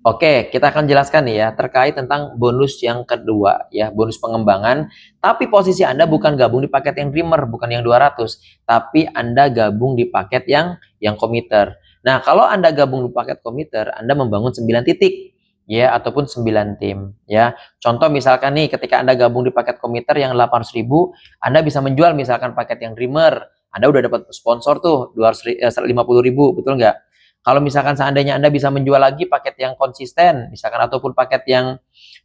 Oke, kita akan jelaskan nih ya terkait tentang bonus yang kedua ya, bonus pengembangan. Tapi posisi Anda bukan gabung di paket yang Dreamer, bukan yang 200, tapi Anda gabung di paket yang komiter. Nah, kalau Anda gabung di paket komiter, Anda membangun 9 titik ya ataupun 9 tim ya. Contoh misalkan nih ketika Anda gabung di paket komiter yang 800.000, Anda bisa menjual misalkan paket yang Dreamer. Anda udah dapat sponsor tuh 250.000, betul nggak? Kalau misalkan seandainya Anda bisa menjual lagi paket yang konsisten, misalkan ataupun paket yang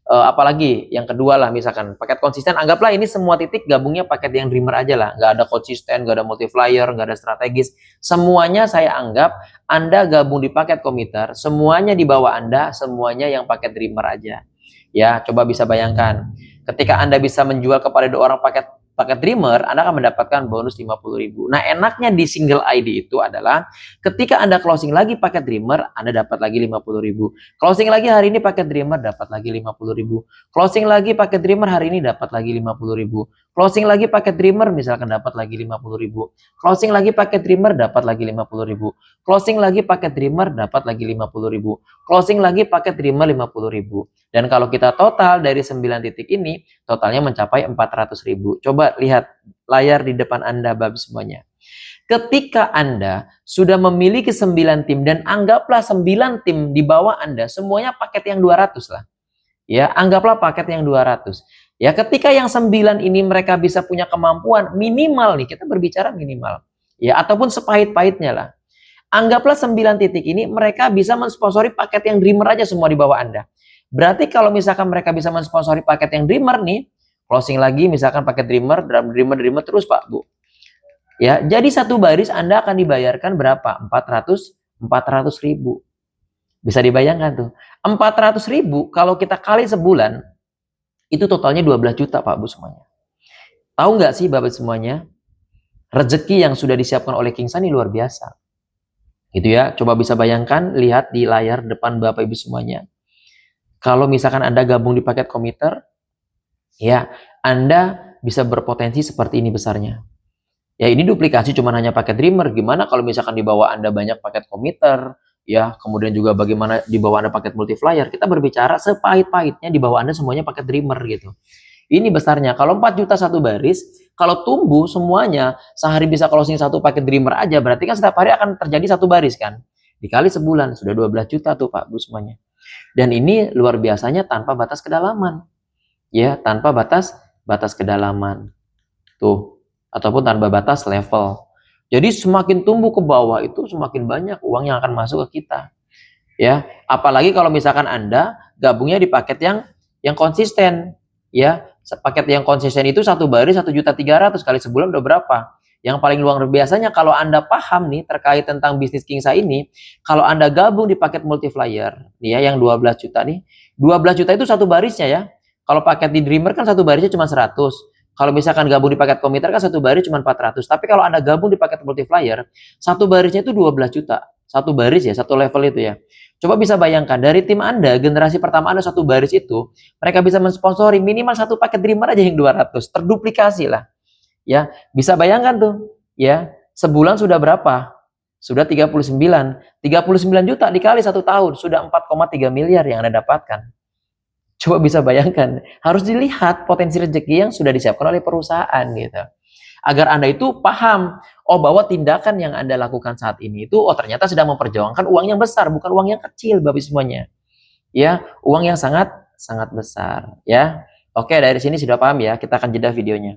apalagi yang kedua lah, misalkan paket konsisten, anggaplah ini semua titik gabungnya paket yang Dreamer aja lah, nggak ada konsisten, nggak ada multiplier, nggak ada strategis, semuanya saya anggap Anda gabung di paket komiter, semuanya di bawah Anda, semuanya yang paket Dreamer aja. Ya, coba bisa bayangkan, ketika Anda bisa menjual kepada 2 orang paket paket Dreamer, Anda akan mendapatkan bonus 50.000. Nah, enaknya di single ID itu adalah ketika Anda closing lagi paket Dreamer, Anda dapat lagi 50.000. Closing lagi hari ini paket Dreamer, dapat lagi 50.000. Closing lagi paket Dreamer hari ini, dapat lagi 50.000. Closing lagi paket Dreamer, misalkan dapat lagi 50.000. Closing lagi paket Dreamer, dapat lagi 50.000. Closing lagi paket Dreamer, dapat lagi 50.000. Closing lagi paket Dreamer 50.000. Dan kalau kita total dari 9 titik ini, totalnya mencapai 400.000. Coba lihat layar di depan Anda, Bapak semuanya. Ketika Anda sudah memiliki 9 tim dan anggaplah 9 tim di bawah Anda semuanya paket yang 200 lah. Ya, anggaplah paket yang 200. Ya, ketika yang 9 ini mereka bisa punya kemampuan minimal nih, kita berbicara minimal. Ya, ataupun sepahit-pahitnya lah. Anggaplah 9 titik ini mereka bisa mensponsori paket yang Dreamer aja semua di bawah Anda. Berarti kalau misalkan mereka bisa mensponsori paket yang Dreamer nih, closing lagi misalkan paket Dreamer, Dreamer terus Pak Bu. Ya, jadi satu baris Anda akan dibayarkan berapa? 400.000. Bisa dibayangkan tuh. 400.000 kalau kita kali sebulan, itu totalnya 12 juta Pak Bu semuanya. Tahu nggak sih Bapak semuanya? Rezeki yang sudah disiapkan oleh King Sani luar biasa. Gitu ya, coba bisa bayangkan, lihat di layar depan Bapak Ibu semuanya. Kalau misalkan Anda gabung di paket komiter, ya, Anda bisa berpotensi seperti ini besarnya. Ya, ini duplikasi cuma hanya paket Dreamer. Gimana kalau misalkan di bawah Anda banyak paket komiter, ya, kemudian juga bagaimana di bawah Anda paket multiplier. Kita berbicara sepahit-pahitnya di bawah Anda semuanya paket Dreamer gitu. Ini besarnya. Kalau 4 juta satu baris, kalau tumbuh semuanya sehari bisa closing satu paket Dreamer aja, berarti kan setiap hari akan terjadi satu baris kan. Dikali sebulan sudah 12 juta tuh Pak Bu semuanya. Dan ini luar biasanya tanpa batas kedalaman. Ya, tanpa batas kedalaman. Tuh, ataupun tanpa batas level. Jadi semakin tumbuh ke bawah itu semakin banyak uang yang akan masuk ke kita. Ya, apalagi kalau misalkan Anda gabungnya di paket yang konsisten, ya. Paket yang konsisten itu satu baris 1.300.000 kali sebulan udah berapa? Yang paling luar biasanya kalau Anda paham nih terkait tentang bisnis Kingsa ini, kalau Anda gabung di paket multiplier, nih ya yang 12 juta nih, 12 juta itu satu barisnya ya. Kalau paket di Dreamer kan satu barisnya cuma 100. Kalau misalkan gabung di paket komiter kan satu baris cuma 400. Tapi kalau Anda gabung di paket multiplier, satu barisnya itu 12 juta. Satu baris ya, satu level itu ya. Coba bisa bayangkan, dari tim Anda, generasi pertama Anda satu baris itu, mereka bisa mensponsori minimal satu paket Dreamer aja yang 200, terduplikasi lah. Ya, bisa bayangkan tuh, ya, sebulan sudah berapa? Sudah 39. 39 juta dikali 1 tahun, sudah 4,3 miliar yang Anda dapatkan. Coba bisa bayangkan, harus dilihat potensi rezeki yang sudah disiapkan oleh perusahaan gitu. Agar Anda itu paham, oh bahwa tindakan yang Anda lakukan saat ini itu, oh ternyata sedang memperjuangkan uang yang besar, bukan uang yang kecil Bapak semuanya. Ya, uang yang sangat sangat besar ya. Oke, dari sini sudah paham ya, kita akan jeda videonya.